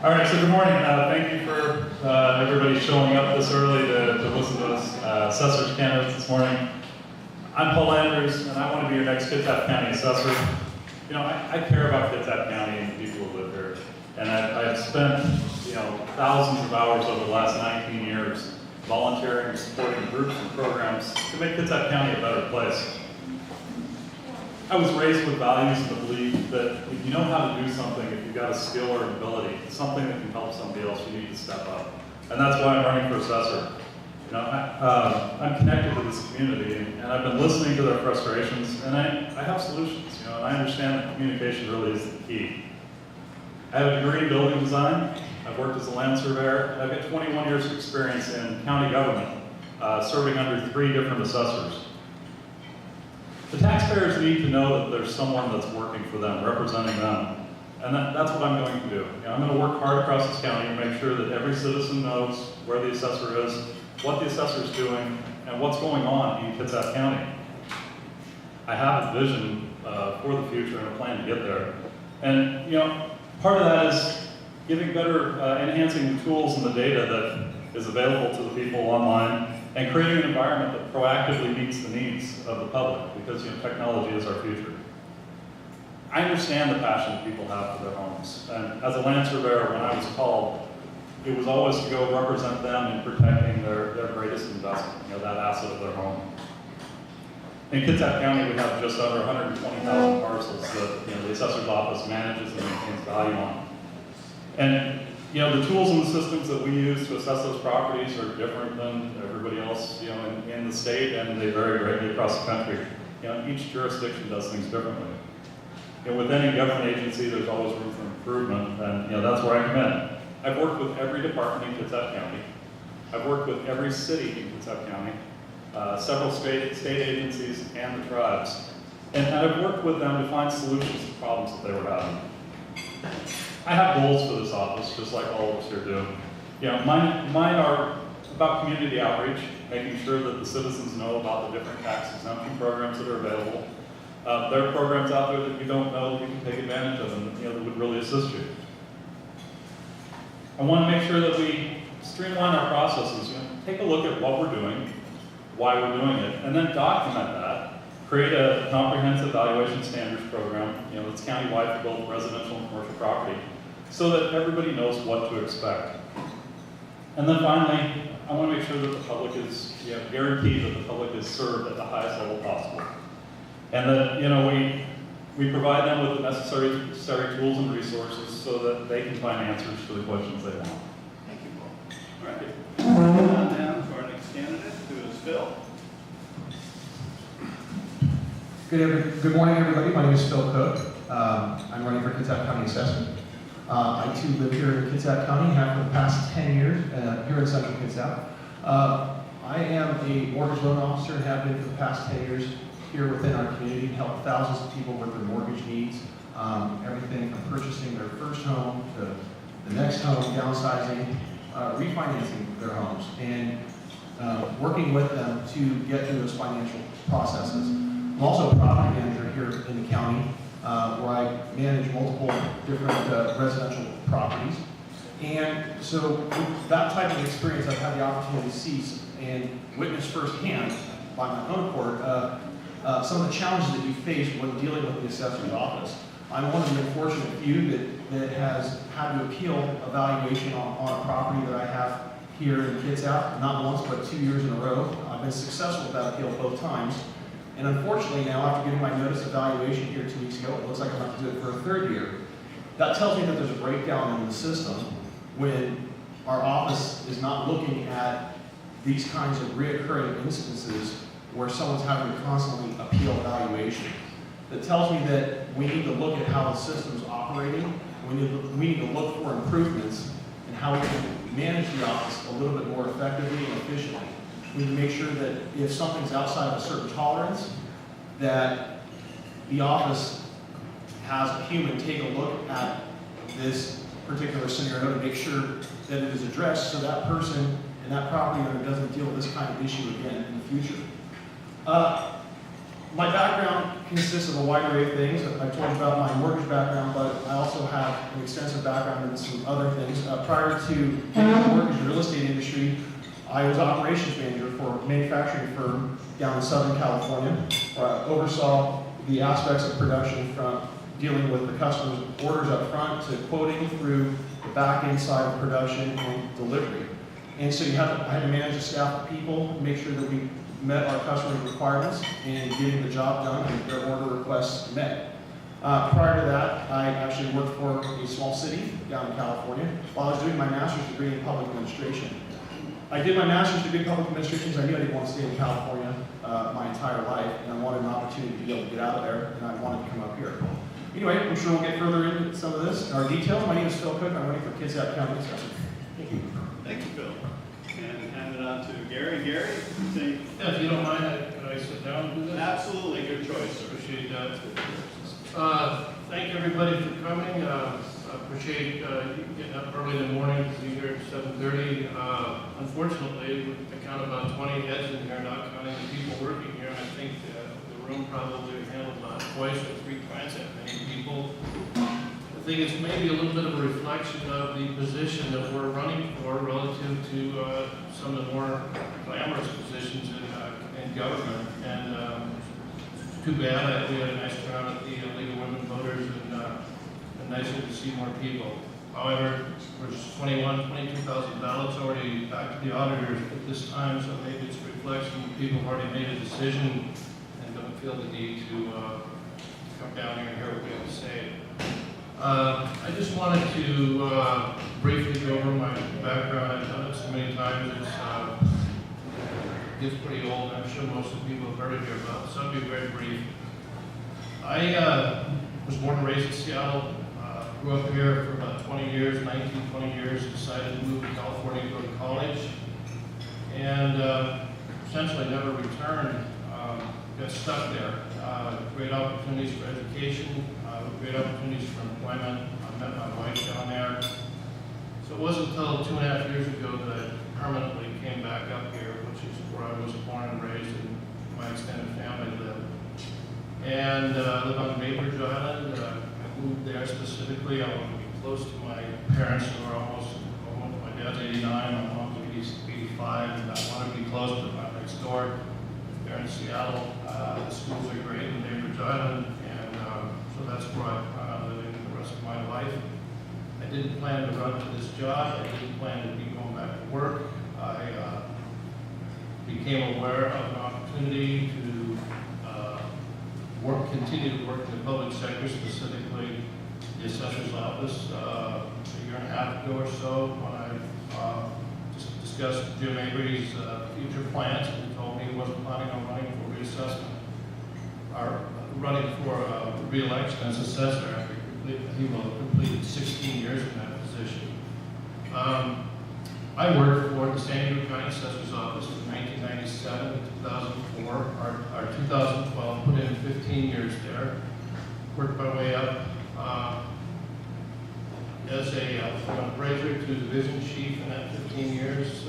All right, so good morning. Thank you for everybody showing up this early to listen to us, Assessors candidates this morning. I'm Paul Andrews, and I want to be your next Kitsap County Assessor. You know, I care about Kitsap County and the people who live here, and I've spent, thousands of hours over the last 19 years volunteering and supporting groups and programs to make Kitsap County a better place. I was raised with values and the belief that if you know how to do something, if you've got a skill or an ability, something that can help somebody else, you need to step up. And that's why I'm running for assessor. I'm connected to this community, and I've been listening to their frustrations, and I have solutions, and I understand that communication really is the key. I have a degree in building design. I've worked as a land surveyor, and I've got 21 years of experience in county government, serving under 3 different assessors. The taxpayers need to know that there's someone that's working for them, representing them. And that's what I'm going to do. I'm going to work hard across this county to make sure that every citizen knows where the assessor is, what the assessor is doing, and what's going on in Kitsap County. I have a vision for the future and a plan to get there. And part of that is giving better, enhancing the tools and the data that is available to the people online, and creating an environment that proactively meets the needs of the public, because technology is our future. I understand the passion that people have for their homes, and as a land surveyor, when I was called, it was always to go represent them in protecting their greatest investment, that asset of their home. In Kitsap County, we have just under 120,000 parcels that the assessor's office manages and maintains value on. And the tools and the systems that we use to assess those properties are different than everybody else, in the state, and they vary greatly across the country. Each jurisdiction does things differently. With any government agency, there's always room for improvement, and that's where I come in. I've worked with every department in Kitsap County. I've worked with every city in Kitsap County, several state agencies, and the tribes. And I've worked with them to find solutions to problems that they were having. I have goals for this office, just like all of us here do. Mine are about community outreach, making sure that the citizens know about the different tax exemption programs that are available. There are programs out there that you don't know that you can take advantage of, and that would really assist you. I want to make sure that we streamline our processes. Take a look at what we're doing, why we're doing it, and then document that. Create a comprehensive valuation standards program, that's countywide for both residential and commercial property, so that everybody knows what to expect. And then finally, I want to make sure that the public is, guaranteed that the public is served at the highest level possible. And that, we provide them with the necessary tools and resources so that they can find answers to the questions they want. Thank you, Paul. All right. Moving on down to our next candidate, who is Phil. Good morning, everybody. My name is Phil Cook. I'm running for Kitsap County Assessor. I too live here in Kitsap County, have for the past 10 years here in Central Kitsap. I am a mortgage loan officer and have been for the past 10 years here within our community, helped thousands of people with their mortgage needs, everything from purchasing their first home to the next home, downsizing, refinancing their homes, and working with them to get through those financial processes. I'm also a property manager here in the county, where I manage multiple different residential properties. And so with that type of experience, I've had the opportunity to see and witness firsthand by my own court some of the challenges that you face when dealing with the assessor's office. I'm one of the unfortunate few that has had to appeal a valuation on a property that I have here in Kitsap, not once but 2 years in a row. I've been successful with that appeal both times. And unfortunately now, after getting my notice of valuation here 2 weeks ago, it looks like I'm going to have to do it for a 3rd year. That tells me that there's a breakdown in the system when our office is not looking at these kinds of reoccurring instances where someone's having to constantly appeal valuation. That tells me that we need to look at how the system's operating. We need to look for improvements in how we can manage the office a little bit more effectively and efficiently. We need to make sure that if something's outside of a certain tolerance, that the office has a human take a look at this particular scenario to make sure that it is addressed so that person and that property owner doesn't deal with this kind of issue again in the future. My background consists of a wide array of things. I've told you about my mortgage background, but I also have an extensive background in some other things. Prior to getting into the mortgage and real estate industry, I was operations manager for a manufacturing firm down in Southern California, where I oversaw the aspects of production from dealing with the customer's orders up front to quoting through the back end side of production and delivery. And so I had to manage a staff of people, make sure that we met our customers' requirements and getting the job done and their order requests met. Prior to that, I actually worked for a small city down in California while I was doing my master's degree in public administration. I did my master's degree in public administration because I knew I didn't want to stay in California my entire life, and I wanted an opportunity to be able to get out of there, and I wanted to come up here. Anyway, I'm sure we'll get further into some of this, our details. My name is Phil Cook. I'm running for Kitsap County Assessor. Thank you. Thank you, Phil. And hand it on to Gary. Gary, say. Yeah, if you don't mind, can I sit down and do that? Absolutely, good choice, sir. Appreciate that. Thank everybody for coming. I appreciate you getting up early in the morning to be here at 7:30. Unfortunately, I count about 20 heads in here, not counting the people working here. And I think the room probably handled not twice or three times that many people. I think it's maybe a little bit of a reflection of the position that we're running for relative to some of the more glamorous positions in government. And it's too bad that we had a nice turnout at the League of Women Voters, and nicer to see more people. However, there's 22,000 ballots already back to the auditors at this time, so maybe it's a reflection that people have already made a decision and don't feel the need to come down here and hear what we have to say. I just wanted to briefly go over my background. I've done it so many times, it gets pretty old. I'm sure most of the people have heard it here about, so I'll be very brief. I was born and raised in Seattle, grew up here for about 20 years, 20 years, decided to move to California to go to college, and essentially never returned. Got stuck there. Great opportunities for education, great opportunities for employment. I met my wife down there. So it wasn't until 2.5 years ago that I permanently came back up here, which is where I was born and raised and my extended family lived. And I live on Bainbridge Island. I moved there specifically. I wanted to be close to my parents who are almost my dad's 89, my mom's 85, and I wanted to be close to my next door. They're in Seattle. The schools are great in Bainbridge Island, and so that's where I plan on living the rest of my life. I didn't plan to run to this job. I didn't plan to be going back to work. I became aware of an opportunity to continue to work in the public sector, specifically the assessor's office, a year and a half ago or so, when I discussed Jim Avery's future plans, and he told me he wasn't planning on running for reassessment, or running for re-election as assessor after he will have completed 16 years in that position. I worked for the San Diego County Assessor's Office from 1997 to 2004. Our 2012 put in 15 years there. Worked my way up as from appraiser to division chief in that 15 years.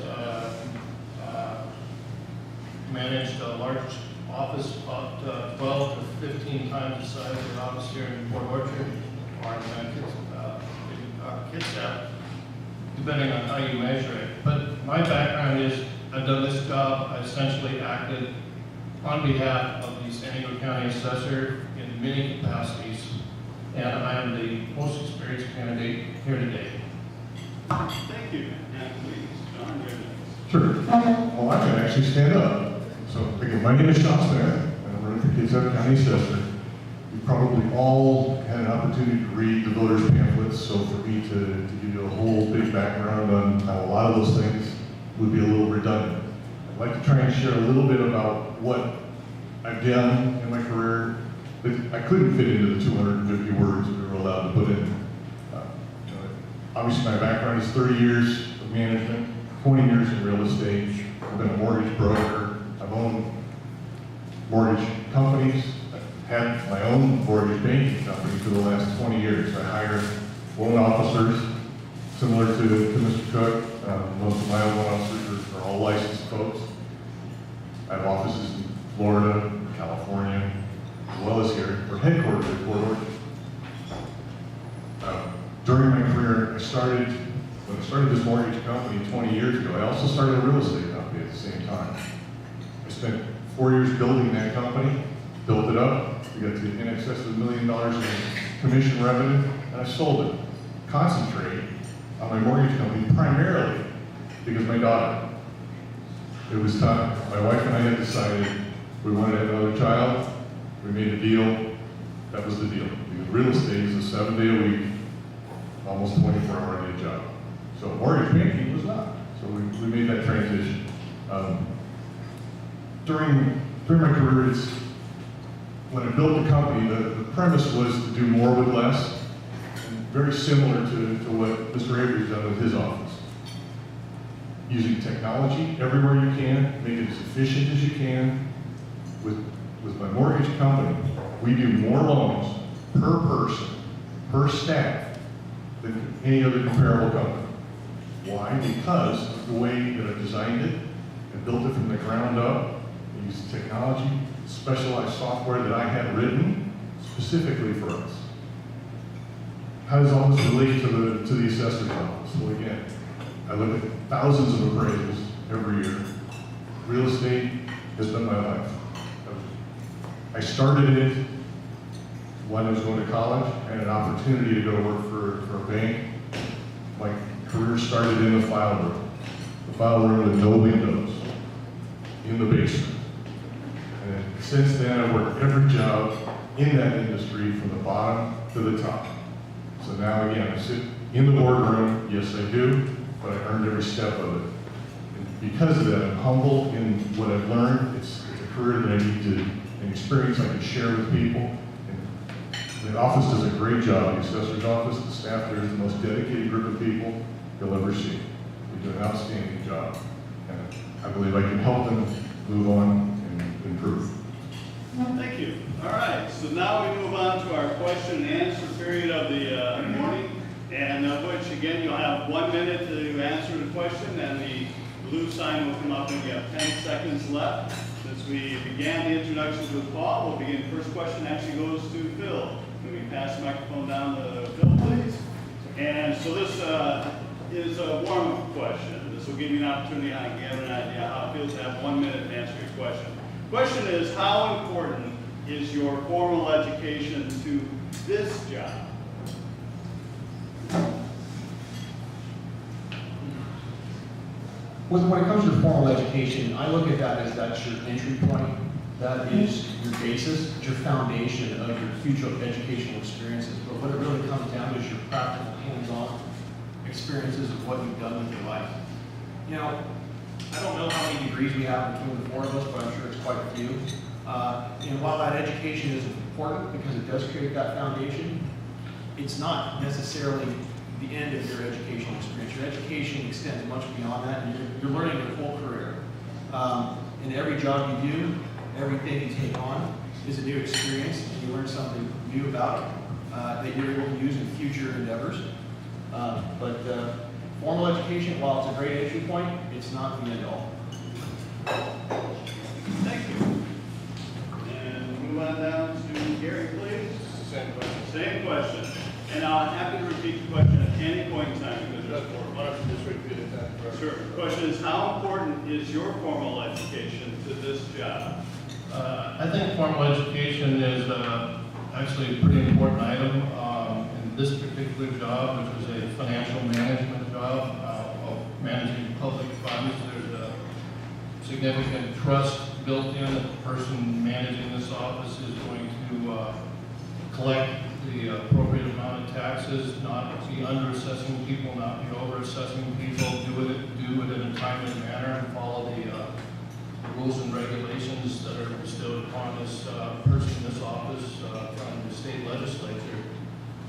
Managed a large office, about 12 to 15 times the size of the office here in Port Orchard, or in Kitsap, depending on how you measure it. But my background is, I've done this job. I essentially acted on behalf of the San Diego County Assessor in many capacities, and I am the most experienced candidate here today. Thank you. And please, John, you're next. Sure. Well, I can actually stand up. So, again, my name is Sean Smith. I'm running for Kitsap County Assessor. You probably all had an opportunity to read the voters' pamphlets, so for me to give you a whole big background on how a lot of those things would be a little redundant. I'd like to try and share a little bit about what I've done in my career that I couldn't fit into the 250 words we were allowed to put in. Obviously, my background is 30 years of management, 20 years in real estate. I've been a mortgage broker. I've owned mortgage companies. I've had my own mortgage banking company for the last 20 years. I hire loan officers, similar to Mr. Cook. Most of my own loan officers are all licensed folks. I have offices in Florida, California, headquartered at Port Orchard. During my career, when I started this mortgage company 20 years ago, I also started a real estate company at the same time. I spent 4 years building that company, built it up, we got to in excess of $1 million in commission revenue, and I sold it. Concentrate on my mortgage company primarily because my daughter. It was time, my wife and I had decided we wanted to have another child. We made a deal, that was the deal. Because real estate is a 7-day-a-week, almost 24-hour-a-day job. So mortgage banking was not. So we made that transition. During my career, when I built the company, the premise was to do more with less, and very similar to what Mr. Avery's done with his office. Using technology everywhere you can, make it as efficient as you can. With my mortgage company, we do more loans per person, per staff, than any other comparable company. Why? Because of the way that I designed it and built it from the ground up. I used technology, specialized software that I had written specifically for us. How does all this relate to the assessor's office? Well, again, I look at thousands of appraisals every year. Real estate has been my life. I started it when I was going to college. I had an opportunity to go work for a bank. My career started in the file room. The file room with no windows, in the basement. And since then, I've worked every job in that industry from the bottom to the top. So now again, I sit in the boardroom, yes I do, but I earned every step of it. And because of that, I'm humble in what I've learned. It's a career that I need to, an experience I can share with people. And the office does a great job. The assessor's office, the staff there is the most dedicated group of people you'll ever see. They do an outstanding job. And I believe I can help them move on and improve. Thank you. All right, so now we move on to our question and answer period of the morning, and which again, you'll have 1 minute to answer the question, and the blue sign will come up and you have 10 seconds left. Since we began the introductions with Paul, we'll begin. First question actually goes to Phil. Can we pass the microphone down to Phil, please? And so this is a warm-up question. This will give you an opportunity to get an idea how it feels to have 1 minute to answer your question. Question is, how important is your formal education to this job? When it comes to formal education, I look at that as that's your entry point. That is your basis, your foundation of your future educational experiences. But what it really comes down to is your practical, hands-on experiences of what you've done with your life. You know, I don't know how many degrees we have between the four of us, but I'm sure it's quite a few. And while that education is important because it does create that foundation, it's not necessarily the end of your educational experience. Your education extends much beyond that, and you're learning your whole career. In every job you do, everything you take on is a new experience, and you learn something new about it that you're able to use in future endeavors. But formal education, while it's a great entry point, it's not the end all. Thank you. And move on down to Garry, please. Same question. Same question. And I'm happy to repeat the question at any point in time because there's four. Why don't you just repeat it then? Sure. Question is, how important is your formal education to this job? I think formal education is actually a pretty important item in this particular job, which is a financial management job of managing public funds. There's a significant trust built in that the person managing this office is going to collect the appropriate amount of taxes, not be under-assessing people, not be over-assessing people, do it in a timely manner, and follow the rules and regulations that are bestowed upon this person in this office from the state legislature.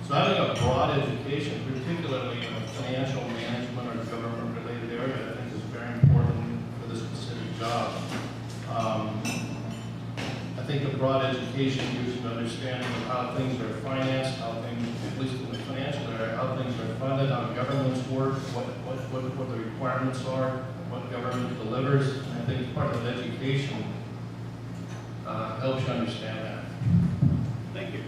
So having a broad education, particularly in a financial management or government-related area, I think is very important for this specific job. I think a broad education gives an understanding of how things are financed, how things, at least in the financial area, how things are funded, how governments work, what the requirements are, what government delivers. And I think part of education helps you understand that. Thank you.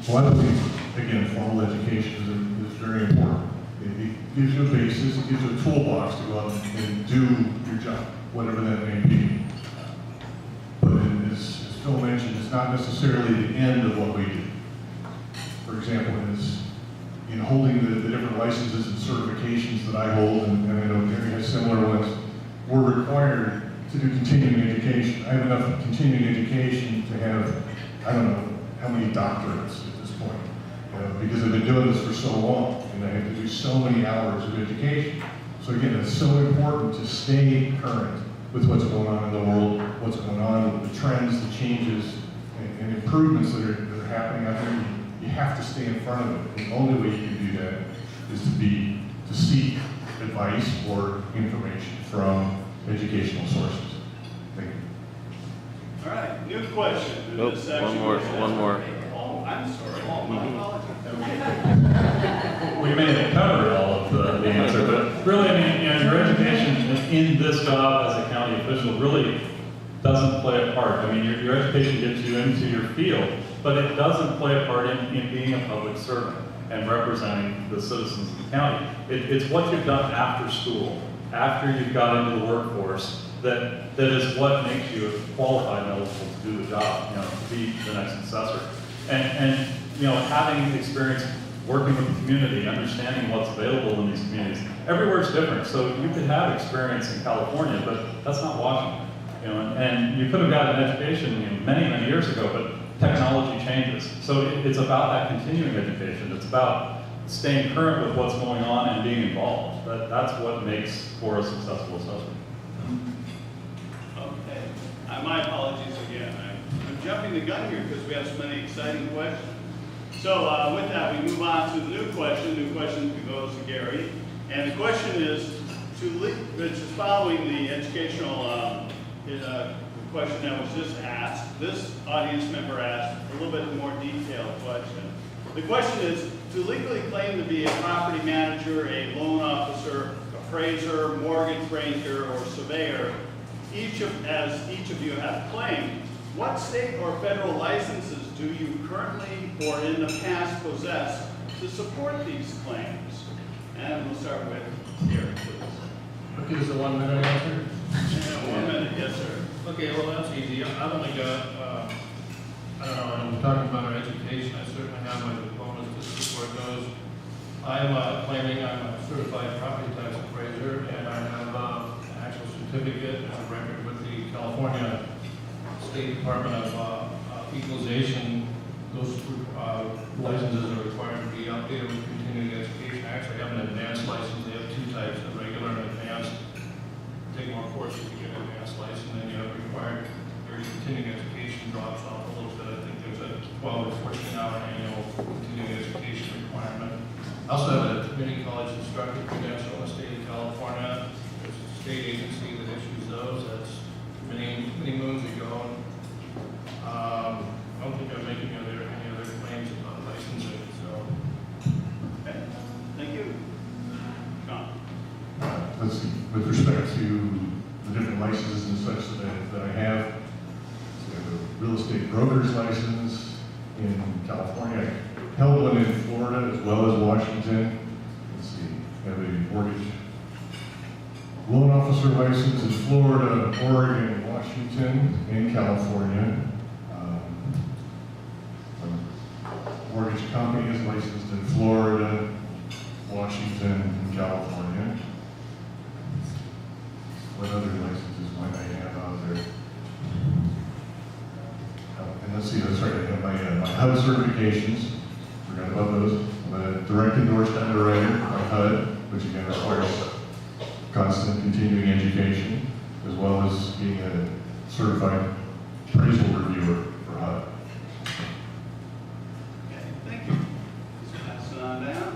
Well, I believe, again, formal education is very important. It gives you a basis, it gives you a toolbox to go out and do your job, whatever that may be. But as Phil mentioned, it's not necessarily the end of what we do. For example, in holding the different licenses and certifications that I hold, and I know Garry has similar ones, we're required to do continuing education. I have enough continuing education to have, I don't know how many doctorates at this point, because I've been doing this for so long, and I have to do so many hours of education. So again, it's so important to stay current with what's going on in the world, what's going on with the trends, the changes, and improvements that are happening out there. You have to stay in front of it. The only way you can do that is to seek advice or information from educational sources. Thank you. All right, new question. in Nope, this section. one more. Oh, I'm sorry. Oh, my apologies. We may have covered all of the answer, but really, I mean, your education in this job as a county official really doesn't play a part. I mean, your education gets you into your field, but it doesn't play a part in being a public servant and representing the citizens of the county. It's what you've done after school, after you've got into the workforce, that is what makes you qualified and eligible to do the job, to be the next assessor. And having experience working with the community, understanding what's available in these communities. Everywhere's different, so you could have experience in California, but that's not Washington. And you could have gotten an education many, many years ago, but technology changes. So it's about that continuing education. It's about staying current with what's going on and being involved. That's what makes for a successful assessor. Okay. My apologies again. I'm jumping the gun here because we have so many exciting questions. So with that, we move on to the new question. New question goes to Garry. And the question is, which is following the educational question that was just asked. This audience member asked a little bit more detailed question. The question is, to legally claim to be a property manager, a loan officer, appraiser, mortgage banker, or surveyor, each of you have claimed, what state or federal licenses do you currently or in the past possess to support these claims? And we'll start with Garry, please. Okay, is the 1 minute answer? Yeah, 1 minute, yes, sir. Okay, well, that's easy. I've only got, I don't know, when I'm talking about our education, I certainly have my diplomas to support those. I'm claiming I'm a certified property tax appraiser, and I have an actual certificate and a record with the California State Department of Equalization. Those licenses are required to be updated with continuing education. I actually have an advanced license. They have two types, a regular and advanced. Take more courses to get an advanced license, and then you have required, your continuing education drops off a little bit. I think there's a 12 or 14-hour annual continuing education requirement. I also have a community college instructor credential in the state of California. There's a state agency that issues those. That's many moons ago. I don't think I'm making any other claims about licensing, so. Okay. Thank you. John. Let's see, with respect to the different licenses and such that I have, so I have a real estate broker's license in California. I held one in Florida as well as Washington. Let's see, I have a mortgage loan officer license in Florida, Oregon, Washington, and California. Mortgage company is licensed in Florida, Washington, and California. What other licenses might I have out there? And let's see, that's right, I have my HUD certifications. Forgot about those. I'm a direct endorsed underwriter, my HUD, which again requires constant continuing education, as well as being a certified appraisal reviewer for HUD. Okay, thank you. Just pass it on down.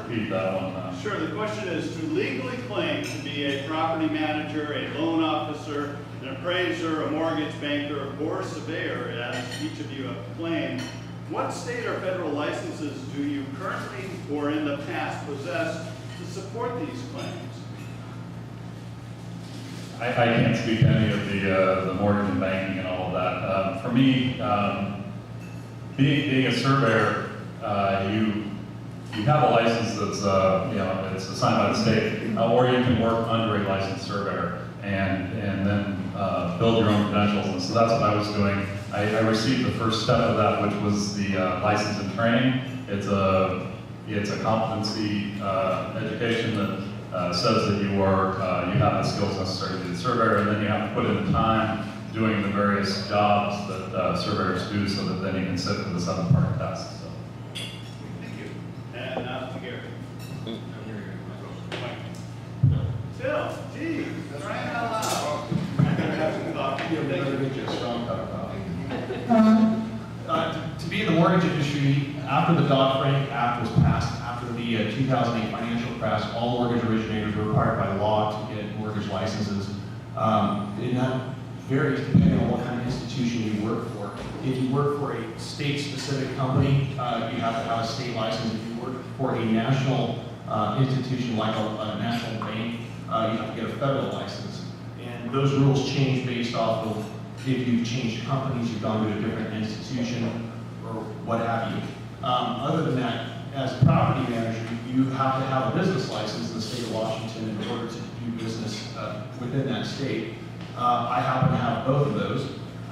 Repeat that one. Sure, the question is, to legally claim to be a property manager, a loan officer, an appraiser, a mortgage banker, or surveyor, as each of you have claimed, what state or federal licenses do you currently or in the past possess to support these claims? I can't speak to any of the mortgage and banking and all of that. For me, being a surveyor, you have a license that's, it's assigned by the state, or you can work under a licensed surveyor and then build your own credentials. And so that's what I was doing. I received the first step of that, which was the license and training. It's a competency education that says that you have the skills necessary to be a surveyor, and then you have to put in time doing the various jobs that surveyors do, so that then you can sit for the 7-part test. So. Thank you. And now to Garry. Phil, gee, crying out loud. I'm gonna have some coffee. Thank you. To be in the mortgage industry, after the Dodd-Frank Act was passed, after the 2008 financial crash, all mortgage originators were required by law to get mortgage licenses. And that varies depending on what kind of institution you work for. If you work for a state-specific company, you have to have a state license. If you work for a national institution like a national bank, you have to get a federal license. And those rules change based off of if you've changed companies, you've gone to a different institution, or what have you. Other than that, as a property manager, you have to have a business license in the state of Washington in order to do business within that state. I happen to have both of those. I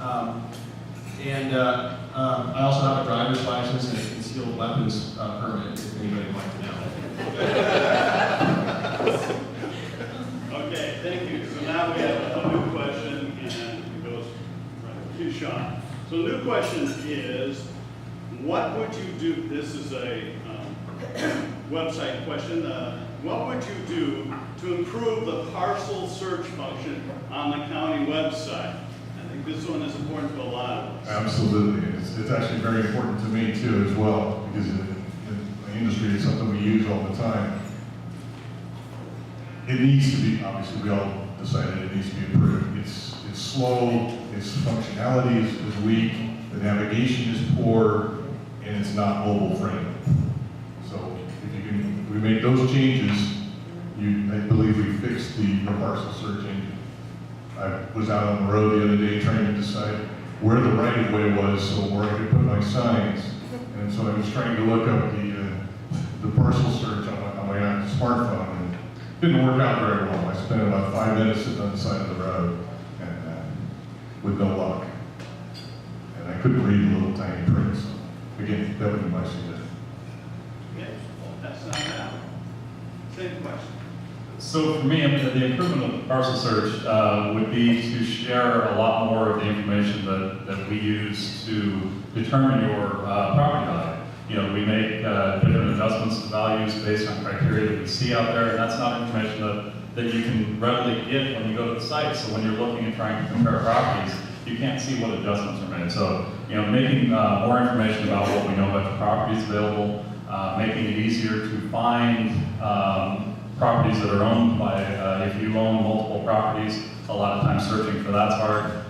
also have a driver's license and a concealed weapons permit, if anybody would like to know. Okay, thank you. So now we have a new question, and it goes right to Sean. So the new question is, what would you do? This is a website question. What would you do to improve the parcel search function on the county website? I think this one is important to a lot of us. Absolutely. It's actually very important to me too as well, because in my industry it's something we use all the time. It needs to be, obviously we all decided it needs to be improved. It's slow, its functionality is weak, the navigation is poor, and it's not mobile friendly. So if we make those changes, I believe we fixed the parcel search engine. I was out on the road the other day trying to decide where the right-of-way was, so where I could put my signs. And so I was trying to look up the parcel search on my smartphone, and it didn't work out very well. I spent about 5 minutes sitting on the side of the road, and with no luck. And I couldn't read the little tiny print, so again, that would be my suggestion. Okay, that's not now. Same question. So for me, the improvement of the parcel search would be to share a lot more of the information that we use to determine your property value. You know, we make different adjustments to values based on criteria that we see out there, and that's not information that you can readily get when you go to the site. So when you're looking and trying to compare properties, you can't see what adjustments are made. So, you know, making more information about what we know about the properties available, making it easier to find properties that are owned by, if you own multiple properties, a lot of times searching for that's hard.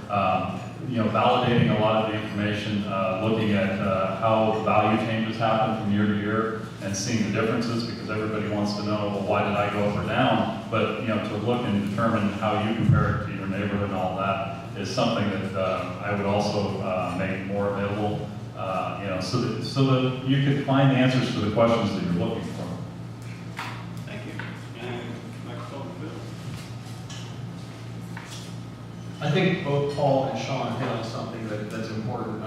You know, validating a lot of the information, looking at how the value changes happen from year to year and seeing the differences, because everybody wants to know, well, why did I go up or down? But, you know, to look and determine how you compare it to your neighborhood and all that is something that I would also make more available, you know, so that you could find the answers to the questions that you're looking for. Thank you. And microphone to Bill. I think both Paul and Sean hit on something that's important.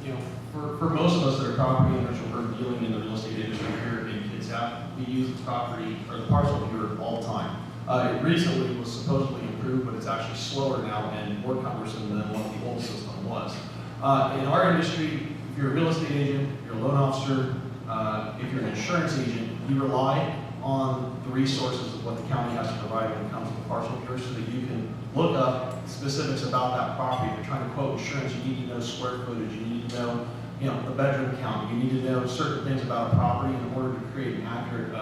You know, for most of us that are property owners or dealing in the real estate industry here in Kitsap, we use the property or the parcel viewer all the time. It recently was supposedly improved, but it's actually slower now and more cumbersome than what the old system was. In our industry, if you're a real estate agent, you're a loan officer, if you're an insurance agent, you rely on the resources of what the county has to provide when it comes to the parcel viewer, so that you can look up specifics about that property. If you're trying to quote insurance, you need to know square footage, you need to know, you know, the bedroom count, you need to know certain things about a property in order to create an accurate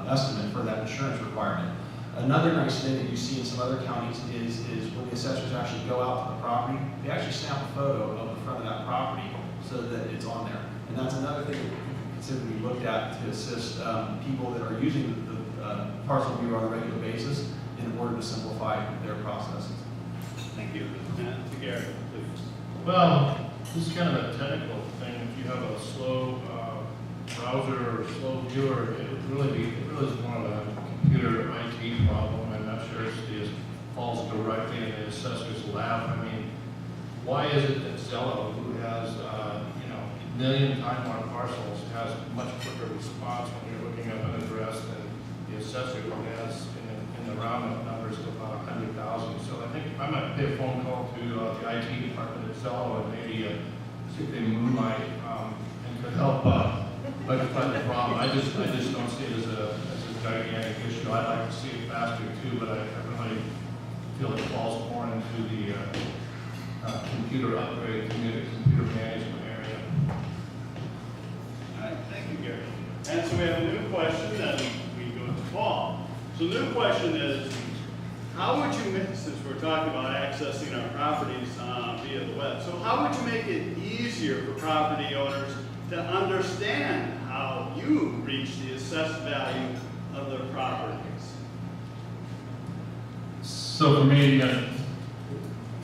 estimate for that insurance requirement. Another nice thing that you see in some other counties is when the assessors actually go out to the property, they actually snap a photo of the front of that property so that it's on there. And that's another thing that can consider to be looked at to assist people that are using the parcel viewer on a regular basis in order to simplify their processes. Thank you. And to Garry, please. Well, This is kind of a technical thing. If you have a slow browser or slow viewer, it really is more of a computer IT problem. I'm not sure it falls directly in the assessor's lap. I mean, why is it that Zillow, who has million times more parcels, has much quicker response when you're looking up an address than the assessor who has in the roundup numbers of about 100,000. So I think I might pay a phone call to the IT department at Zillow and maybe see if they moonlight and could help rectify the problem. I just don't see it as a gigantic issue. I'd like to see it faster too, but I really feel it falls more into the computer upgrade, computer management area. All right, thank you, Gary. And so we have a new question, and we go to Paul. So the new question is, how would you make, since we're talking about accessing our properties via the web, so how would you make it easier for property owners to understand how you reach the assessed value of their properties? So for me, to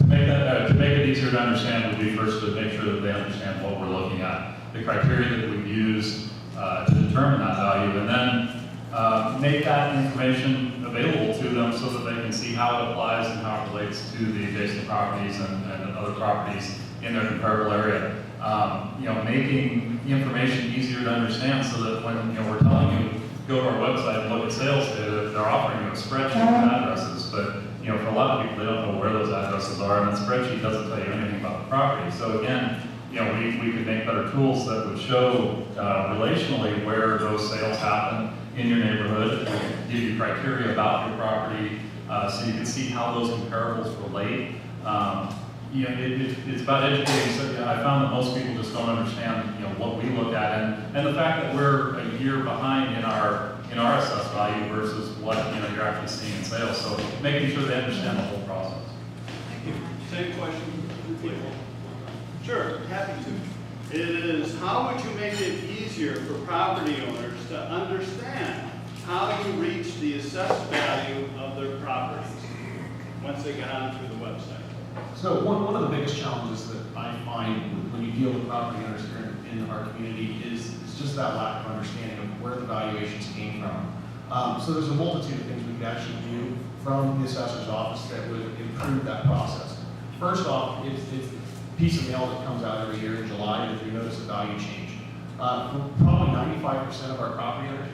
make it easier to understand would be first to make sure that they understand what we're looking at, the criteria that we use to determine that value, and then make that information available to them so that they can see how it applies and how it relates to the adjacent properties and other properties in their comparable area. Making the information easier to understand so that when we're telling you go to our website and look at sales data, they're offering you a spreadsheet of addresses, but for a lot of people, they don't know where those addresses are, and that spreadsheet doesn't tell you anything about the property. So again, we could make better tools that would show relationally where those sales happen in your neighborhood, give you criteria about your property, so you can see how those comparables relate. It's about educating. So I found that most people just don't understand, what we look at, and the fact that we're a year behind in our assessed value versus what you're actually seeing in sales. So making sure they understand the whole process. Thank you. Same question. Sure, happy to. It is, how would you make it easier for property owners to understand how you reach the assessed value of their properties once they get onto the website? So one of the biggest challenges that I find when you deal with property owners here in our community is just that lack of understanding of where the valuations came from. So there's a multitude of things we could actually do from the assessor's office that would improve that process. First off, it's a piece of mail that comes out every year in July if you notice a value change. Probably 95% of our property owners,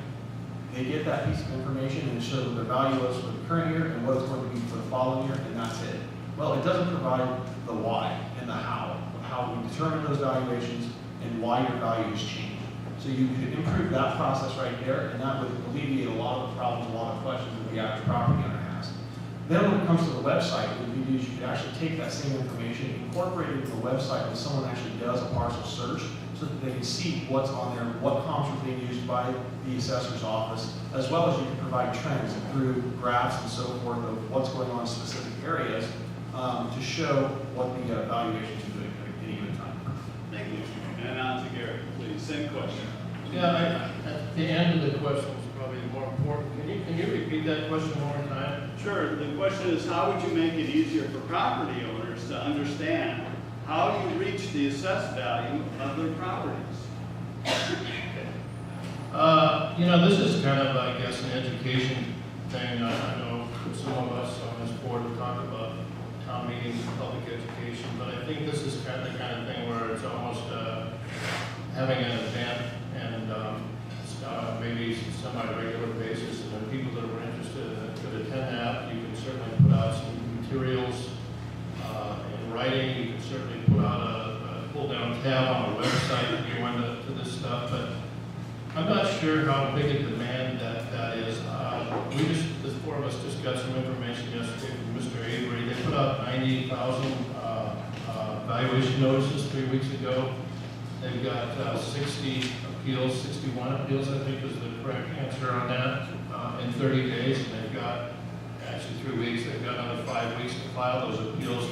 they get that piece of information and it shows what their value is for the current year and what it's going to be for the following year, and that's it. Well, it doesn't provide the why and the how we determine those valuations and why your value has changed. So you could improve that process right there, and that would alleviate a lot of the problems, a lot of questions that the average property owner has. Then when it comes to the website, what you do is you could actually take that same information, incorporate it into the website when someone actually does a parcel search, so that they can see what's on there, what comps are being used by the assessor's office, as well as you can provide trends through graphs and so forth of what's going on in specific areas to show what the valuations are doing at any given time. Thank you. And on to Gary, please. Same question. Yeah, at the end of the question is probably more important. Can you repeat that question one more time? Sure. The question is, how would you make it easier for property owners to understand how you reach the assessed value of their properties? This is kind of, I guess, an education thing. I know some of us on this board have talked about town meetings and public education, but I think this is kind of the kind of thing where it's almost having an event and maybe semi-regular basis, and then people that are interested could attend that. You can certainly put out some materials in writing. You can certainly put out a pull-down tab on a website if you want to this stuff, but I'm not sure how big a demand that is. The four of us just got some information yesterday from Mr. Avery. They put out 90,000 valuation notices 3 weeks ago. They've got 60 appeals, 61 appeals, I think is the correct answer on that, in 30 days. And they've got, actually 3 weeks, they've got another 5 weeks to file those appeals.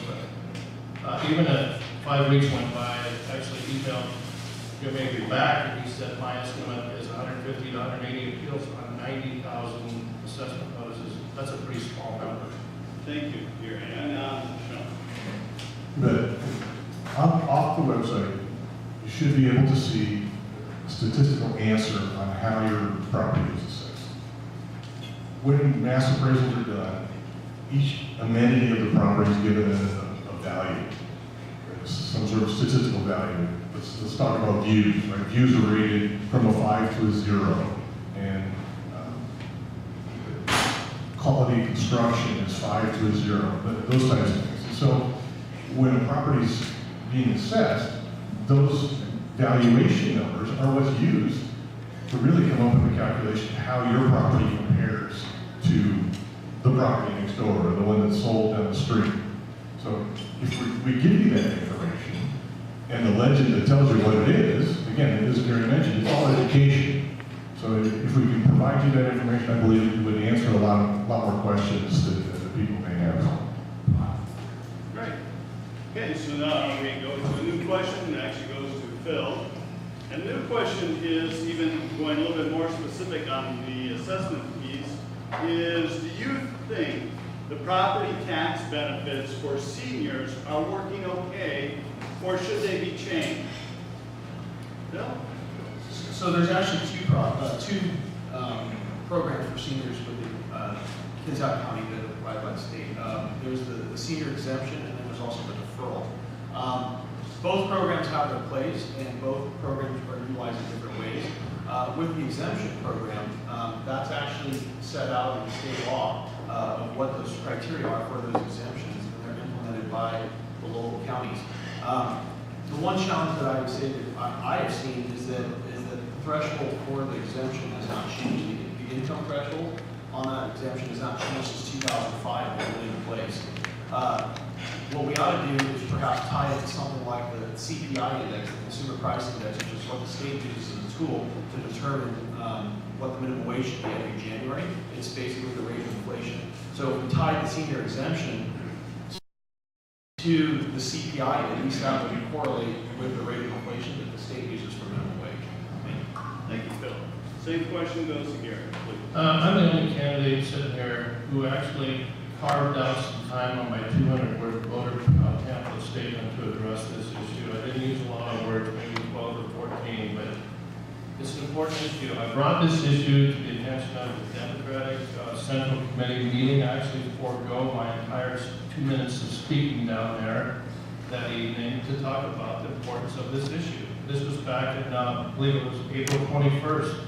But even if 5 weeks went by, I actually emailed Jim Avery back, and he said my estimate is 150 to 180 appeals on 90,000 assessment notices. That's a pretty small number. Thank you, Gary. And Sean. But off the website, website, you should be able to see a statistical answer on how your property is assessed. When mass appraisals are done, each amenity of the property is given a value, some sort of statistical value. Let's talk about views, right? Views are rated from a 5 to a 0, and quality of construction is 5 to a 0, those types of things. And so when a property's being assessed, those valuation numbers are what's used to really come up with a calculation of how your property compares to the property next door or the one that's sold down the street. So if we give you that information and the legend that tells you what it is, again, as Garry mentioned, it's all education. So if we can provide you that information, I believe it would answer a lot more questions that people may have. Great. Okay, so now we go to a new question, it actually goes to Phil. And the new question is even going a little bit more specific on the assessment piece, is do you think the property tax benefits for seniors are working okay, or should they be changed? Bill? So there's actually two programs for seniors with the Kitsap County that are provided by the state. There's the senior exemption, and then there's also the deferral. Both programs have their place, and both programs are utilized in different ways. With the exemption program, that's actually set out in the state law of what those criteria are for those exemptions, and they're implemented by the local counties. The one challenge that I would say that I have seen is that the threshold for the exemption has not changed. The income threshold on that exemption has not changed since 2005 when it went into place. What we ought to do is perhaps tie it to something like the CPI index, the Consumer Price Index, which is what the state uses as a tool to determine what the minimum wage should be every January. It's basically the rate of inflation. So if we tie the senior exemption to the CPI, at least that would correlate with the rate of inflation that the state uses for minimum wage. Thank you, Phil. Same question goes to Garry, please. I'm the only candidate sitting here who actually carved out some time on my 200-word voter pamphlet statement to address this issue. I didn't use a lot of words, maybe 12 or 14, but it's an important issue. I brought this issue to the attention of the Democratic Central Committee meeting. I actually forego my entire 2 minutes of speaking down there that evening to talk about the importance of this issue. This was back in, I believe it was April 21st.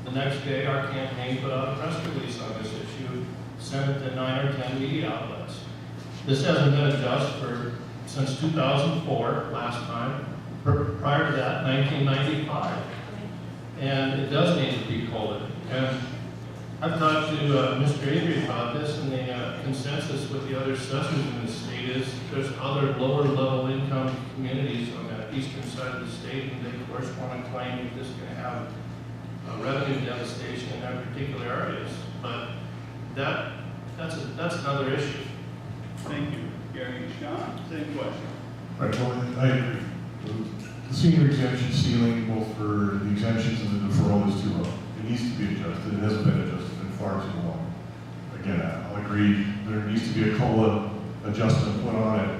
The next day, our campaign put out a press release on this issue, sent it to 9 or 10 media outlets. This hasn't been adjusted since 2004, last time. Prior to that, 1995. And it does need to be coded. And I've talked to Mr. Avery about this, and the consensus with the other assessors in the state is there's other lower level income communities on that eastern side of the state, and they of course want to claim that this is going to have revenue devastation in their particular areas. But that's another issue. Thank you. Garry and Sean, same question. Right, well, I agree. The senior exemption ceiling, both for the exemptions and the deferral, is too low. It needs to be adjusted. It hasn't been adjusted in far too long. Again, I'll agree, there needs to be a COLA adjustment put on it.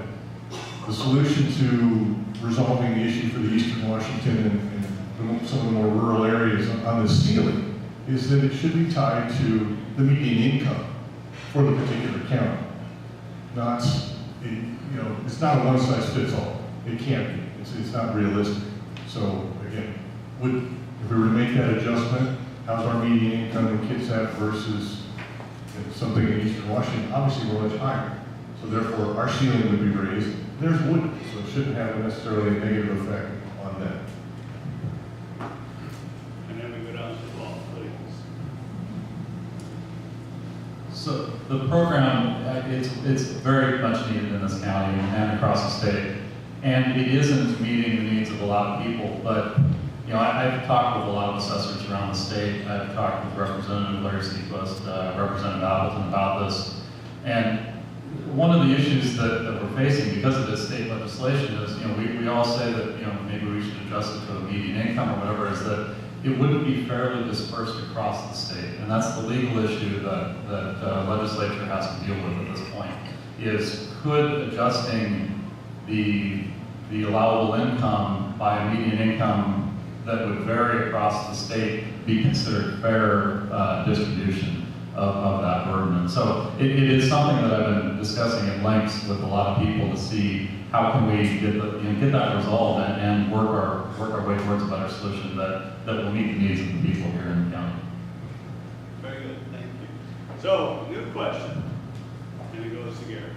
The solution to resolving the issue for the Eastern Washington and some of the more rural areas on the ceiling is that it should be tied to the median income for the particular county. It's not a one-size-fits-all. It can't be. It's not realistic. So again, if we were to make that adjustment, how's our median income in Kitsap versus something in Eastern Washington? Obviously, we're much higher. So therefore, our ceiling would be raised. Theirs wouldn't, so it shouldn't have necessarily a negative effect on them. And then we go down to the law, please. So the program, it's very much needed in this county and across the state. And it isn't meeting the needs of a lot of people, but I've talked with a lot of assessors around the state. I've talked with Representative Larry Sequist, Representative Appleton about this. And one of the issues that we're facing because of this state legislation is, we all say that, maybe we should adjust it to a median income or whatever, is that it wouldn't be fairly dispersed across the state. And that's the legal issue that the legislature has to deal with at this point, is could adjusting the the allowable income by a median income that would vary across the state be considered fair distribution of that burden. And so it is something that I've been discussing at length with a lot of people to see how can we get that resolved and work our way towards a better solution that will meet the needs of the people here in the county. Very good, thank you. So, new question, and it goes to Garry.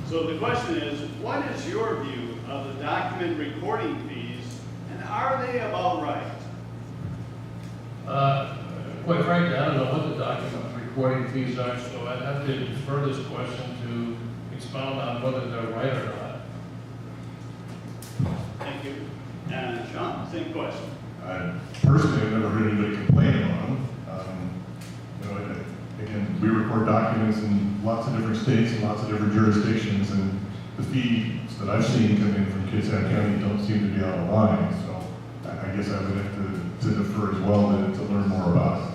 So the question is, what is your view of the document recording fees, and are they about right? Quite frankly, I don't know what the document recording fees are, so I'd have to defer this question to expound on whether they're right or not. Thank you. And Sean, same question. Personally, I've never heard anybody complain about them. Again, we record documents in lots of different states and lots of different jurisdictions, and the fees that I've seen come in from Kitsap County don't seem to be out of line. So I guess I would have to defer as well to learn more about it.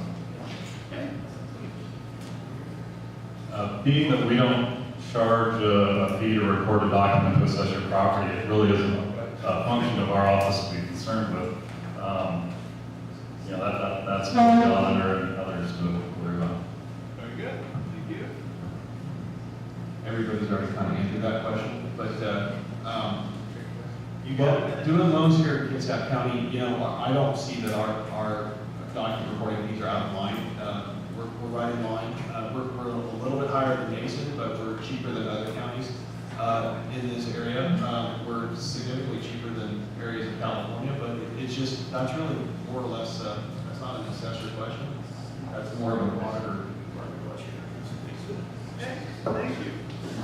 Okay. Being that we don't charge a fee to record a document to assess your property, it really isn't a function of our office to be concerned with. That's what the auditor and others do worry about. Very good. Thank you. Everybody's already kind of answered that question, but You got it. doing loans here in Kitsap County, I don't see that our document recording fees are out of line. We're right in line. We're a little bit higher than Mason, but we're cheaper than other counties in this area. We're significantly cheaper than areas in California, but that's really more or less, that's not an assessor question. That's more of an auditor question. Okay, thank you.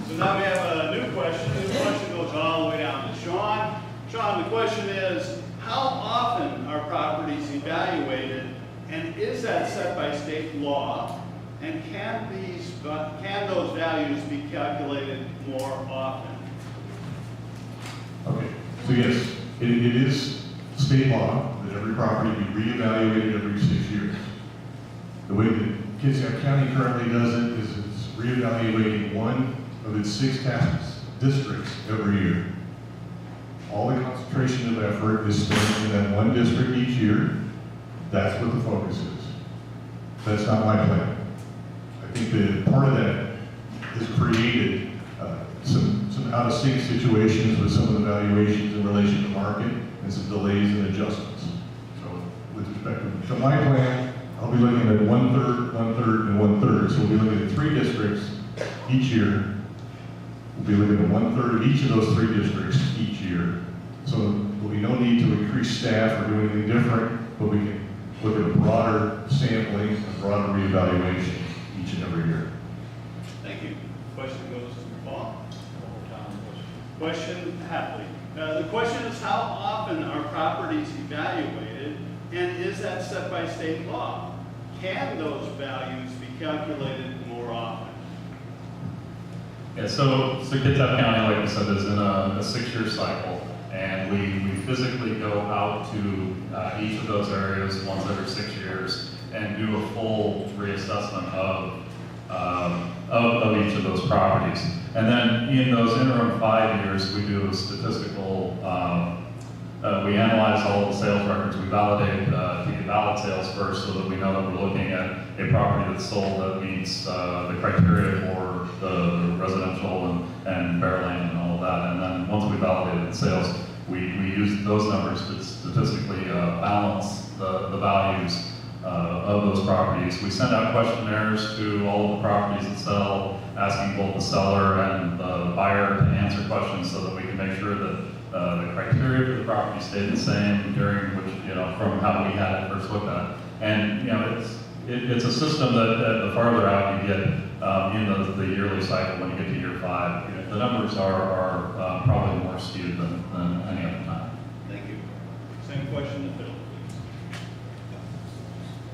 So now we have a new question. The question goes all the way down to Sean. Sean, the question is, how often are properties evaluated, and is that set by state law? And can those values be calculated more often? Okay, so yes, it is state law that every property be reevaluated every 6 years. The way that Kitsap County currently does it is it's reevaluating one of its 6 tax districts every year. All the concentration of effort is spent in that one district each year. That's what the focus is. That's not my plan. I think that part of that has created some out-of-sync situations with some of the valuations in relation to market and some delays and adjustments. So with respect to my plan, I'll be looking at 1/3, 1/3, and 1/3. So we'll be looking at 3 districts each year. We'll be looking at 1/3 of each of those 3 districts each year. So there'll be no need to increase staff or do anything different, but we can look at a broader sampling and broader reevaluation each and every year. Thank you. Question goes to Paul. Question Hapley. The question is, how often are properties evaluated, and is that set by state law? Can those values be calculated more often? Yeah, so Kitsap County, like I said, is in a 6-year cycle, and we physically go out to each of those areas once every 6 years and do a full reassessment of each of those properties. And then in those interim 5 years, we do a statistical, we analyze all of the sales records, we validate the valid sales first so that we know that we're looking at a property that's sold that meets the criteria for the residential and bare land and all of that. And then once we validated the sales, we use those numbers to statistically balance the values of those properties. We send out questionnaires to all of the properties that sell, asking both the seller and the buyer to answer questions so that we can make sure that the criteria for the property stayed the same during which, from how we had it first looked at. And, it's a system that the farther out you get in the yearly cycle, when you get to year 5, the numbers are probably more skewed than any other time. Thank you. Same question to Phil,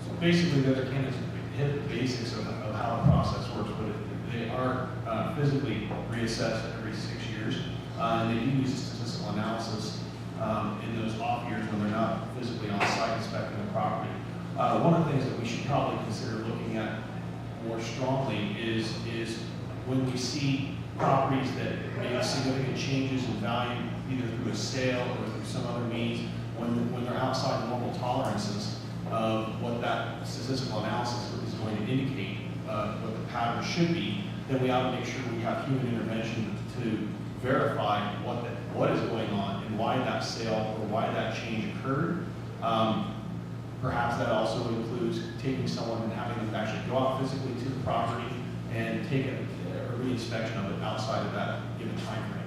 So basically, the other candidates hit the basics of how the process works, but they are physically reassessed every 6 years, and they do use statistical analysis in those off years when they're not physically on site inspecting the property. One of the things that we should probably consider looking at more strongly is when we see properties that make significant changes in value either through a sale or through some other means, when they're outside normal tolerances of what that statistical analysis is going to indicate, what the pattern should be, then we ought to make sure we have human intervention to verify what is going on and why that sale or why that change occurred. Perhaps that also includes taking someone and having them actually go out physically to the property and take a re-inspection of it outside of that given time frame.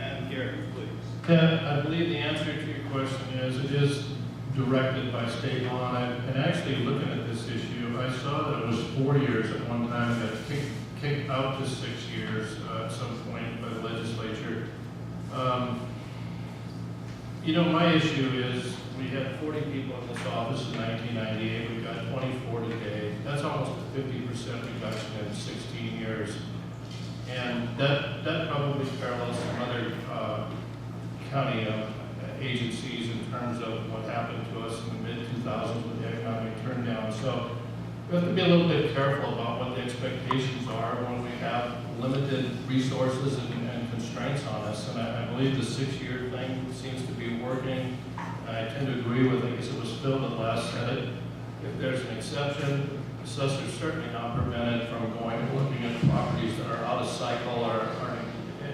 And Garry, please. Ted, I believe the answer to your question is it is directed by state law. And actually looking at this issue, I saw that it was 4 years at one time, got kicked out to 6 years at some point by the legislature. You know, my issue is we had 40 people in this office in 1998. We've got 24 today. That's almost a 50% reduction in 16 years. And that probably parallels some other county agencies in terms of what happened to us in the mid-2000s with the economic turndown. So we have to be a little bit careful about what the expectations are when we have limited resources and constraints on us. And I believe the 6-year thing seems to be working. I tend to agree with, I guess it was Phil that last said it. If there's an exception, assessors certainly not prevented from going and looking at properties that are out of cycle or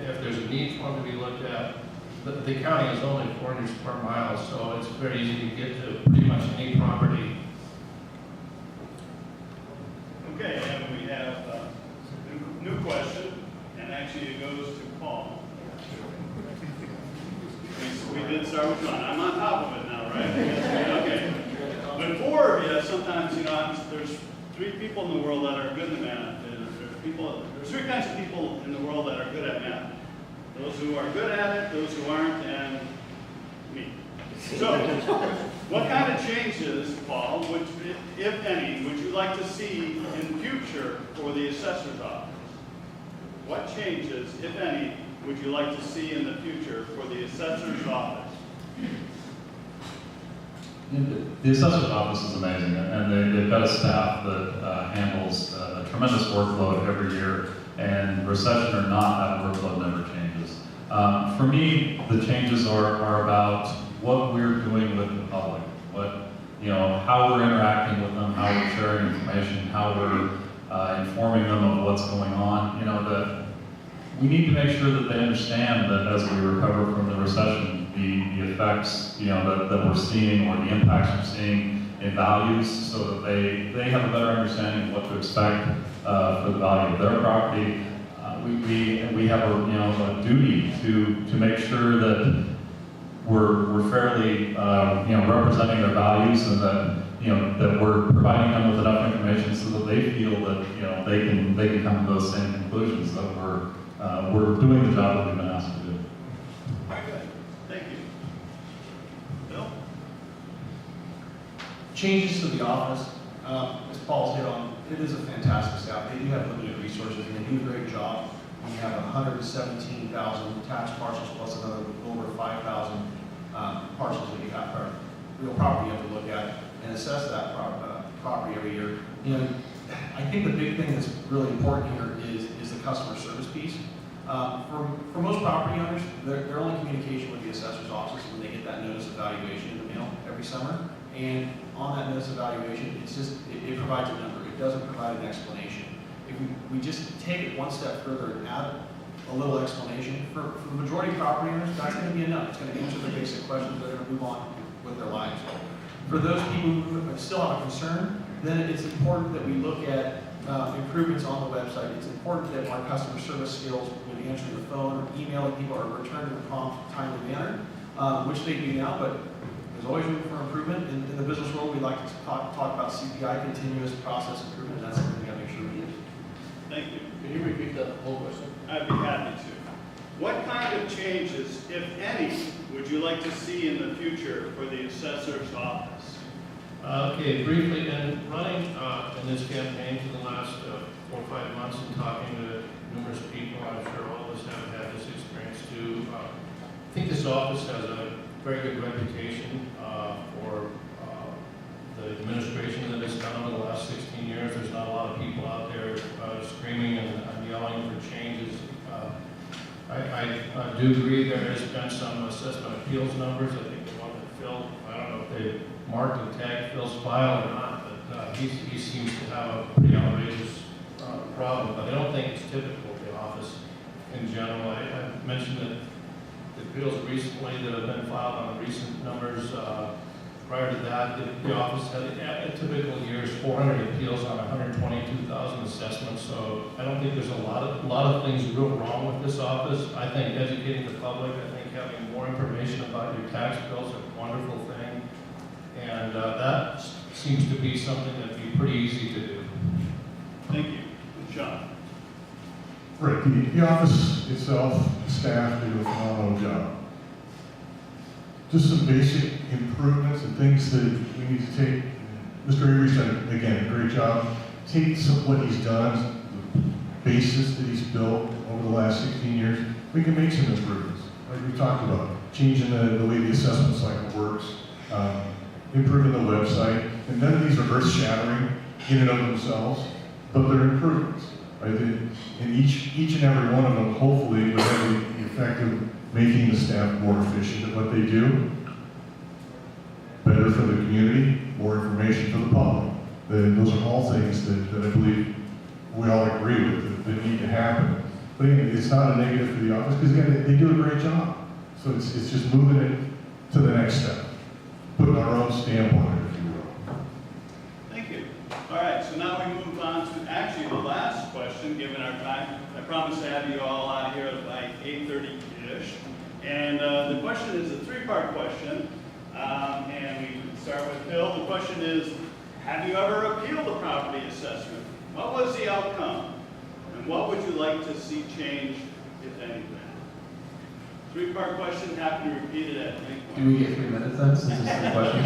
if there's a need for them to be looked at. The county is only 400 square miles, so it's very easy to get to pretty much any property. Okay, and we have a new question, and actually it goes to Paul. We did start with John. I'm on top of it now, right? Okay. But 4 of you, sometimes, you know, there's 3 people in the world that are good at math. There's 3 kinds of people in the world that are good at math. Those who are good at it, those who aren't, and me. So, what kind of changes, Paul, if any, would you like to see in the future for the assessor's office? What changes, if any, would you like to see in the future for the assessor's office? The assessor's office is amazing, and they've got a staff that handles a tremendous workload every year, and recession or not, that workload never changes. For me, the changes are about what we're doing with the public, how we're interacting with them, how we're sharing information, how we're informing them of what's going on. We need to make sure that they understand that as we recover from the recession, the effects, that we're seeing or the impacts we're seeing in values, so that they have a better understanding of what to expect for the value of their property. We have a duty to make sure that we're fairly representing their values, and that we're providing them with enough information so that they feel that they can come to those same conclusions, that we're doing the job that we've been asked to do. Very good. Thank you. Bill? Changes to the office, as Paul's hit on, it is a fantastic staff. They do have limited resources, and they do a great job. We have 117,000 tax parcels plus another over 5,000 parcels that you have, or real property you have to look at and assess that property every year. I think the big thing that's really important here is the customer service piece. For most property owners, their only communication with the assessor's office is when they get that notice of valuation in the mail every summer. And on that notice of valuation, it provides a number. It doesn't provide an explanation. If we just take it one step further and add a little explanation, for the majority of property owners, that's going to be enough. It's going to answer the basic questions. They're going to move on with their lives. For those people who still have a concern, then it's important that we look at improvements on the website. It's important that our customer service skills, when answering the phone or emailing people, are returned in a prompt, timely manner, which they do now, but there's always room for improvement. In the business world, we like to talk about CPI, continuous process improvement, and that's something we got to make sure we do. Thank you. Can you repeat that whole question? I'd be happy to. What kind of changes, if any, would you like to see in the future for the assessor's office? Okay, briefly, in running in this campaign for the last 4 or 5 months and talking to numerous people, I'm sure all of us have had this experience too. I think this office has a very good reputation for the administration that has done over the last 16 years. There's not a lot of people out there screaming and yelling for changes. I I do agree there has been some assessment appeals numbers. I think the one that Phil, I don't know if they marked and tagged Phil's file or not, but he seems to have a pretty outrageous problem, but I don't think it's typical of the office in general. I mentioned that the appeals recently that have been filed on recent numbers, prior to that, the office had a typical year's 400 appeals on 122,000 assessments, so I don't think there's a lot of things real wrong with this office. I think educating the public, I think having more information about your tax bills is a wonderful thing, and that seems to be something that'd be pretty easy to do. Thank you. Sean? Right, the office itself, the staff do a phenomenal job. Just some basic improvements and things that we need to take. Mr. Avery's done, again, a great job. Take what he's done, the basis that he's built over the last 16 years, we can make some improvements. Like we talked about, changing the way the assessment cycle works, improving the website, and none of these are earth-shattering in and of themselves, but they're improvements, right? And each and every one of them, hopefully, would have the effect of making the staff more efficient at what they do, better for the community, more information for the public. Those are all things that I believe we all agree with that need to happen. But again, it's not a negative for the office, because again, they do a great job. So it's just moving it to the next step, putting our own stamp on it, if you will. Thank you. All right, so now we move on to actually the last question, given our time. I promised to have you all out here by 8:30-ish. And the question is a three-part question. And we can start with Phil. The question is, have you ever appealed a property assessment? What was the outcome? And what would you like to see change, if anything? Three-part question, happy to repeat it at any point. Do we get 3 minutes then, since this is the question?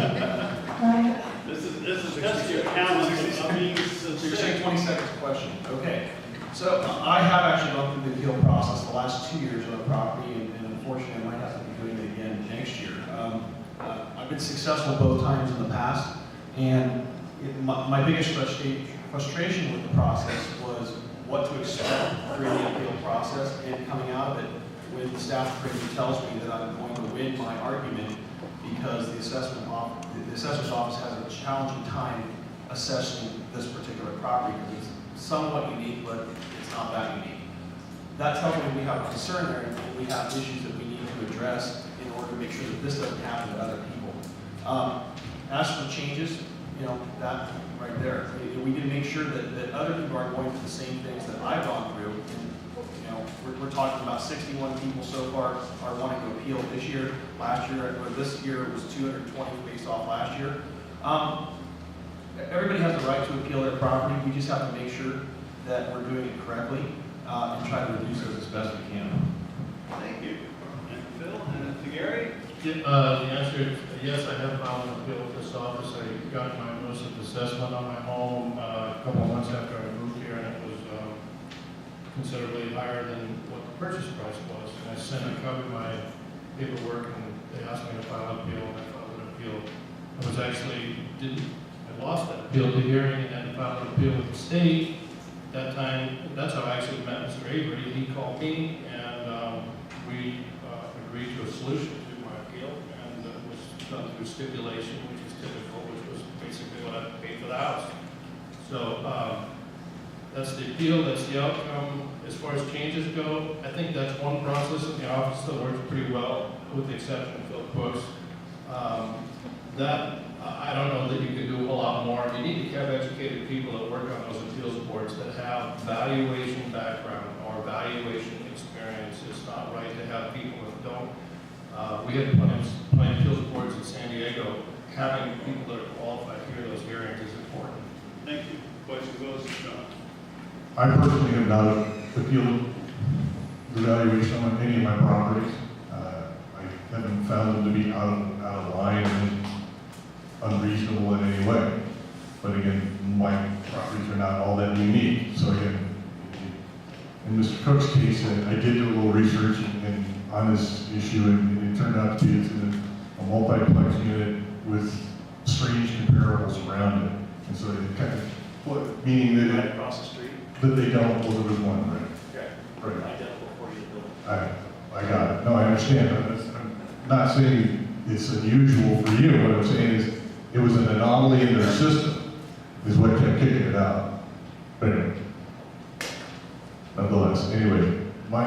This is just your calendar. I mean, So you're saying 20 seconds question. Okay. So I have actually gone through the appeal process the last 2 years on the property, and unfortunately I might have to be doing it again next year. I've been successful both times in the past, and my biggest frustration with the process was what to expect during the appeal process, and coming out of it when the staff attorney tells me that I'm going to win my argument because the assessor's office has a challenging time assessing this particular property because it's somewhat unique, but it's not that unique. That tells me we have a concern there, and we have issues that we need to address in order to make sure that this doesn't happen to other people. As for changes, that right there, we need to make sure that other people aren't going through the same things that I've gone through. And, we're talking about 61 people so far are wanting to appeal this year. Last year, or this year, it was 220 based off last year. Everybody has the right to appeal their property. We just have to make sure that we're doing it correctly and try to reduce those as best we can. Thank you. And Phil, and to Gary? The answer is yes, I have filed an appeal with this office. I got my notice of assessment on my home a couple of months after I moved here, and it was considerably higher than what the purchase price was. And I sent a copy of my paperwork, and they asked me to file an appeal, and I filed an appeal. I lost that appeal to hearing and filed an appeal with the state. That time, that's how I actually met Mr. Avery. He called me, and we agreed to a solution to my appeal, and it was done through stipulation, which is typical, which was basically what I paid for the house. So that's the appeal, that's the outcome. As far as changes go, I think that's one process in the office that works pretty well, with the exception of Phil Cook's. I don't know that you can do a whole lot more. You need to have educated people that work on those appeals boards that have valuation background or valuation experience. It's not right to have people that don't. We had plenty of appeals boards in San Diego. Having people that are qualified to hear those hearings is important. Thank you. Question goes to Sean. I personally have not appealed the valuation on any of my properties. I haven't found them to be out of line and unreasonable in any way. But again, my properties are not all that unique. So again, in Mr. Cook's case, I did do a little research on this issue, and it turned out to be it's a multiplex unit with strange comparables around it. And so it kind of, meaning that Right across the street? that they don't, well, there was one, right? Okay. Right. Identical for you to build. I no, I understand. I'm not saying it's unusual for you. What I'm saying is it was an anomaly in their system is what kept kicking it out. But anyway, nonetheless, anyway, my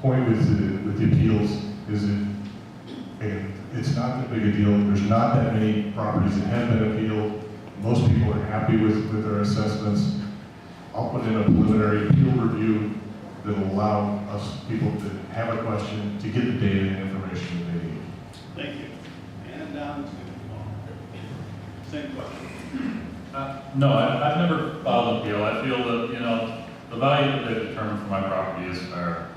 point with the appeals is that, and it's not that big a deal. There's not that many properties that have been appealed. Most people are happy with their assessments. I'll put in a preliminary appeal review that will allow us people to have a question to get the data and information that they need. Thank you. And down to Paul. Same question. No, I've never filed an appeal. I feel that, you know, the value that they've determined for my property is fair.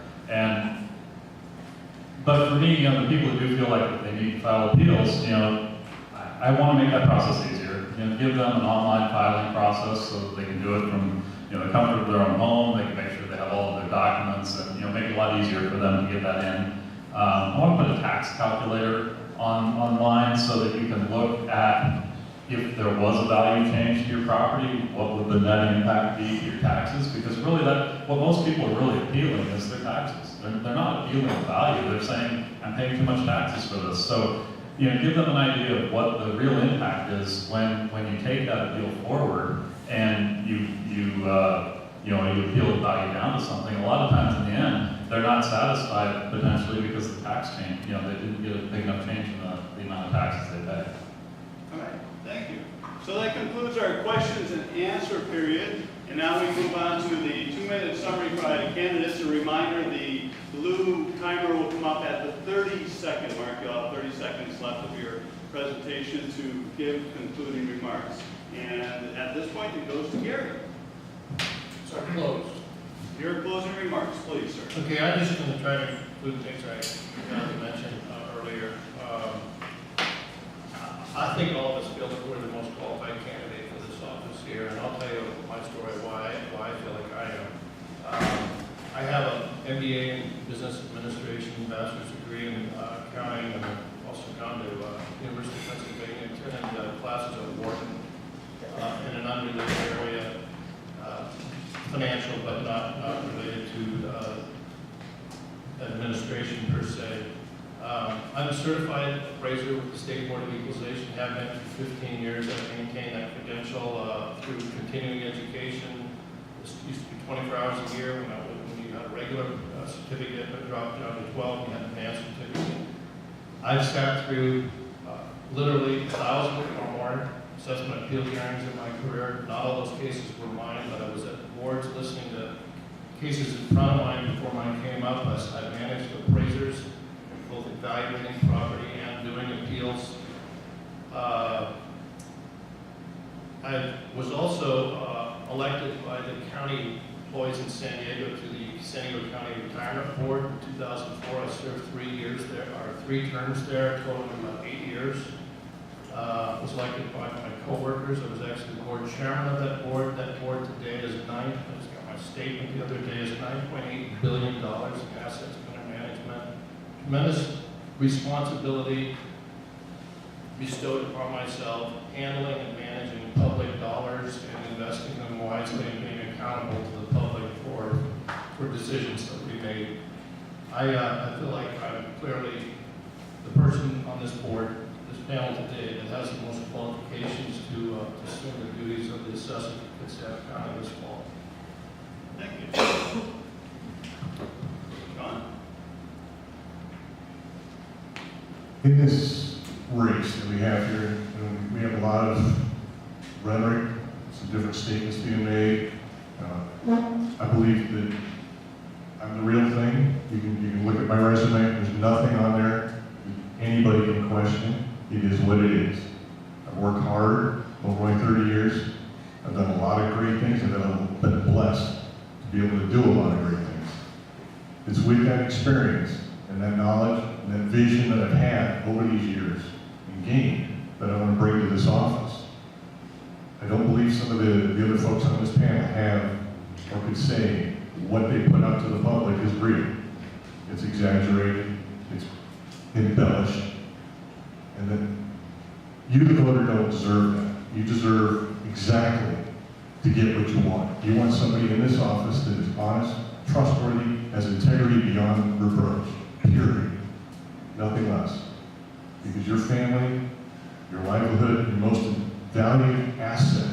But for me, you know, the people who do feel like they need to file appeals, you know, I want to make that process easier. You know, give them an online filing process so that they can do it from, you know, the comfort of their own home. They can make sure they have all of their documents and, you know, make it a lot easier for them to get that in. I want to put a tax calculator online so that you can look at if there was a value change to your property, what would the net impact be to your taxes? Because really what most people are really appealing is their taxes. They're not appealing value. They're saying, I'm paying too much taxes for this. So, you know, give them an idea of what the real impact is when you take that appeal forward and you appeal the value down to something. A lot of times in the end, they're not satisfied potentially because the tax change, you know, they didn't get a big enough change in the amount of taxes they pay. All right, thank you. So that concludes our questions and answer period. And now we move on to the 2-minute summary by the candidates. A reminder, the blue timer will come up at the 30-second mark. You'll have 30 seconds left of your presentation to give concluding remarks. And at this point, it goes to Garry. So closed. Your closing remarks, please, sir. Okay, I'm just going to try to include things I forgot to mention earlier. I think all of us feel that we're the most qualified candidate for this office here, and I'll tell you my story why I feel like I am. I have an MBA in Business Administration, bachelor's degree in accounting, and I've also gone to University of Pennsylvania, attended classes at Wharton in an unrelated area, financial, but not related to administration per se. I'm a certified appraiser with the State Board of Equalization, have been for 15 years. I've maintained that credential through continuing education. This used to be 24 hours a year when you had a regular certificate, but dropped down to 12 and had an advanced certificate. I've sat through literally 1,000 or more assessment appeal hearings in my career. Not all those cases were mine, but I was at boards listening to cases in front of mine before mine came up. I managed appraisers, both evaluating property and doing appeals. I was also elected by the county employees in San Diego to the San Diego County Retirement Board in 2004. I served 3 years there, or 3 terms there, totaling about 8 years. Was elected by my coworkers. I was actually the board chairman of that board. That board today is I just got my statement the other day, is $9.8 billion in assets under management. Tremendous responsibility bestowed upon myself, handling and managing public dollars and investing them wisely and being accountable to the public for decisions that we made. I feel like I'm clearly the person on this board, this panel today, that has the most qualifications to assume the duties of the assessor for Kitsap County this fall. Thank you. John? In this race that we have here, you know, we have a lot of rhetoric, some different statements being made. I believe that I'm the real thing. You can look at my resume. There's nothing on there that anybody can question. It is what it is. I've worked hard over my 30 years. I've done a lot of great things, and I've been blessed to be able to do a lot of great things. It's with that experience and that knowledge and that vision that I've had over these years and gained that I want to bring to this office. I don't believe some of the other folks on this panel have or could say what they put out to the public is real. It's exaggerated, it's embellished, and then you, the voter, don't deserve that. You deserve exactly to get what you want. You want somebody in this office that is honest, trustworthy, has integrity beyond reproach, period. Nothing less. Because your family, your livelihood, your most valued asset,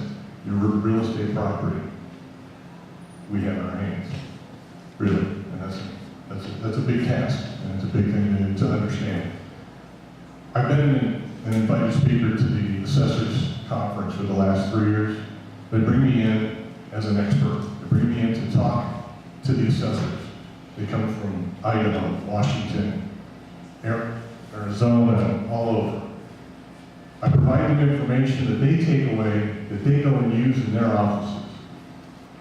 your real estate property, we have in our hands. Really. And that's a big task, and it's a big thing to understand. I've been an invited speaker to the Assessors Conference for the last 3 years. They bring me in as an expert. They bring me in to talk to the assessors. They come from Idaho, Washington, Arizona, all over. I provide them information that they take away, that they go and use in their offices.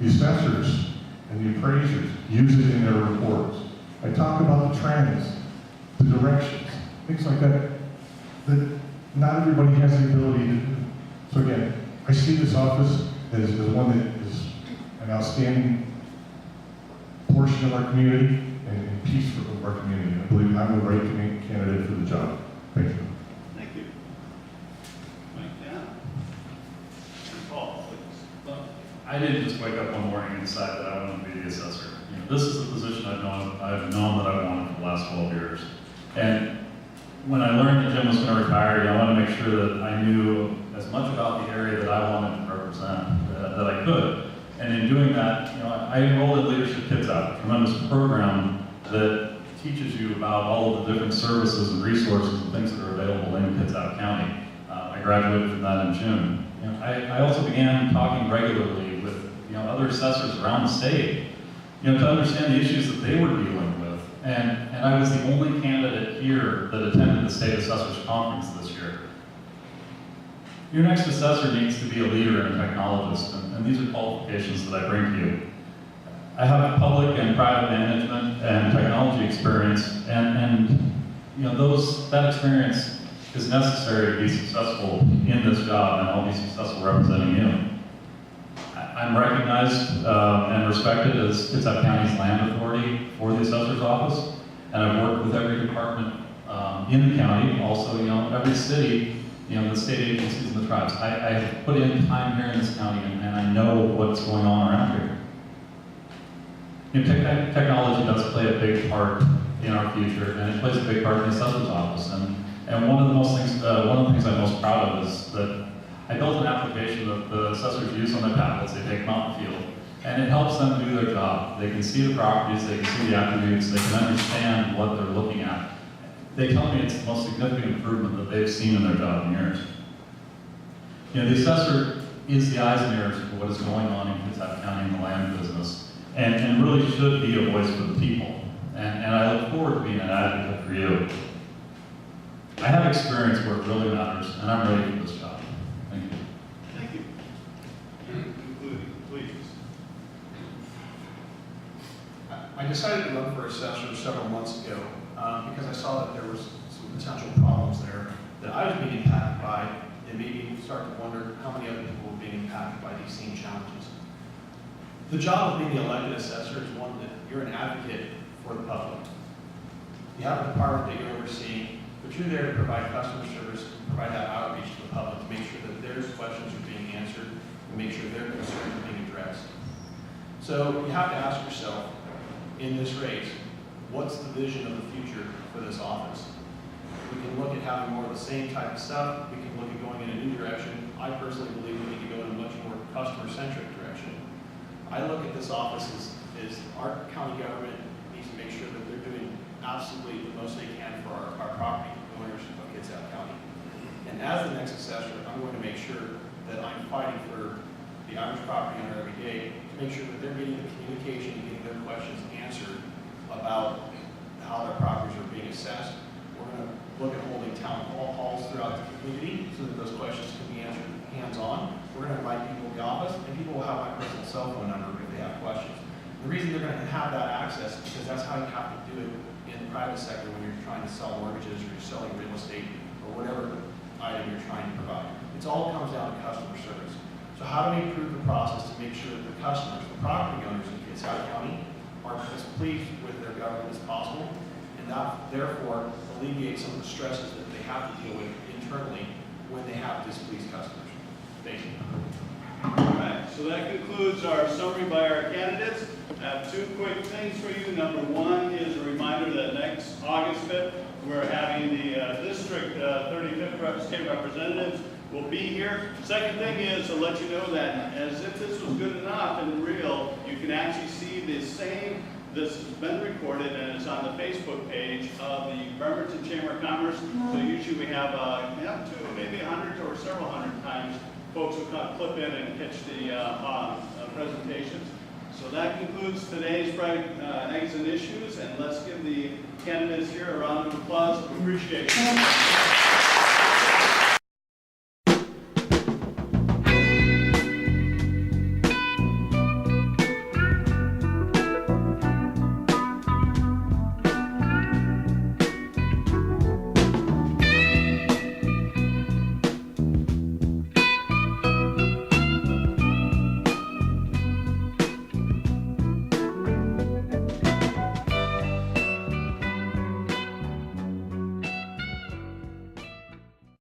The assessors and the appraisers use it in their reports. I talk about the trends, the directions, things like that, that not everybody has the ability to do. So again, I see this office as one that is an outstanding portion of our community and piece of our community. I believe I'm the right candidate for the job. Thank you. Thank you. Mike, Dan? And Paul, please. Well, I didn't just wake up one morning and decide that I wanted to be the assessor. This is the position I've known that I wanted for the last 12 years. And when I learned that Jim was going to retire, I wanted to make sure that I knew as much about the area that I wanted to represent that I could. And in doing that, I enrolled in Leadership Kitsap, a tremendous program that teaches you about all of the different services and resources and things that are available in Kitsap County. I graduated from that in June. I also began talking regularly with other assessors around the state, to understand the issues that they were dealing with. And I was the only candidate here that attended the State Assessors Conference this year. Your next assessor needs to be a leader and a technologist, and these are qualifications that I bring to you. I have public and private management and technology experience, and that experience is necessary to be successful in this job, and I'll be successful representing you. I'm recognized and respected as Kitsap County's land authority for the assessor's office, and I've worked with every department in the county, also every city, the state agencies and the tribes. I have put in time here in this county, and I know what's going on around here. Technology does play a big part in our future, and it plays a big part in the assessor's office. And one of the things I'm most proud of is that I built an application that the assessors use on their tablets. They take them out in the field, and it helps them do their job. They can see the properties, they can see the attributes, they can understand what they're looking at. They tell me it's the most significant improvement that they've seen in their job in years. The assessor is the eyes and ears for what is going on in Kitsap County in the land business, and really should be a voice for the people. And I look forward to being an advocate for you. I have experience where it really matters, and I'm ready for this job. Thank you. Thank you. Concluding, please. I decided to run for assessor several months ago because I saw that there was some potential problems there that I was being impacted by, and made me start to wonder how many other people were being impacted by these same challenges. The job of being the elected assessor is one that you're an advocate for the public. You have a department that you're overseeing, but you're there to provide customer service and provide that outreach to the public to make sure that their questions are being answered and make sure their concerns are being addressed. So you have to ask yourself, in this race, what's the vision of the future for this office? We can look at having more of the same type of stuff. We can look at going in a new direction. I personally believe we need to go in a much more customer-centric direction. I look at this office as our county government needs to make sure that they're doing absolutely the most they can for our property owners of Kitsap County. And as the next assessor, I'm going to make sure that I'm fighting for the average property owner every day to make sure that they're getting the communication and getting their questions answered about how their properties are being assessed. We're going to look at holding town halls throughout the community so that those questions can be answered hands-on. We're going to invite people to the office, and people will have my personal cell phone number if they have questions. The reason they're going to have that access is because that's how you have to do it in the private sector when you're trying to sell mortgages or you're selling real estate or whatever item you're trying to provide. It all comes down to customer service. So how do we improve the process to make sure that the customers, the property owners in Kitsap County, are as pleased with their government as possible, and that therefore alleviate some of the stresses that they have to deal with internally when they have displeased customers. Thank you. All right, so that concludes our summary by our candidates. I have two quick things for you. Number one is a reminder that next August 5th, we're having the District 35th State Representatives will be here. Second thing is to let you know that as if this was good enough and real, you can actually see the same, this has been recorded and it's on the Facebook page of the Bremerton Chamber of Commerce. So usually we have two, maybe 100 or several hundred times folks will come clip in and catch the presentations. So that concludes today's eggs and issues, and let's give the candidates here a round of applause. We appreciate it.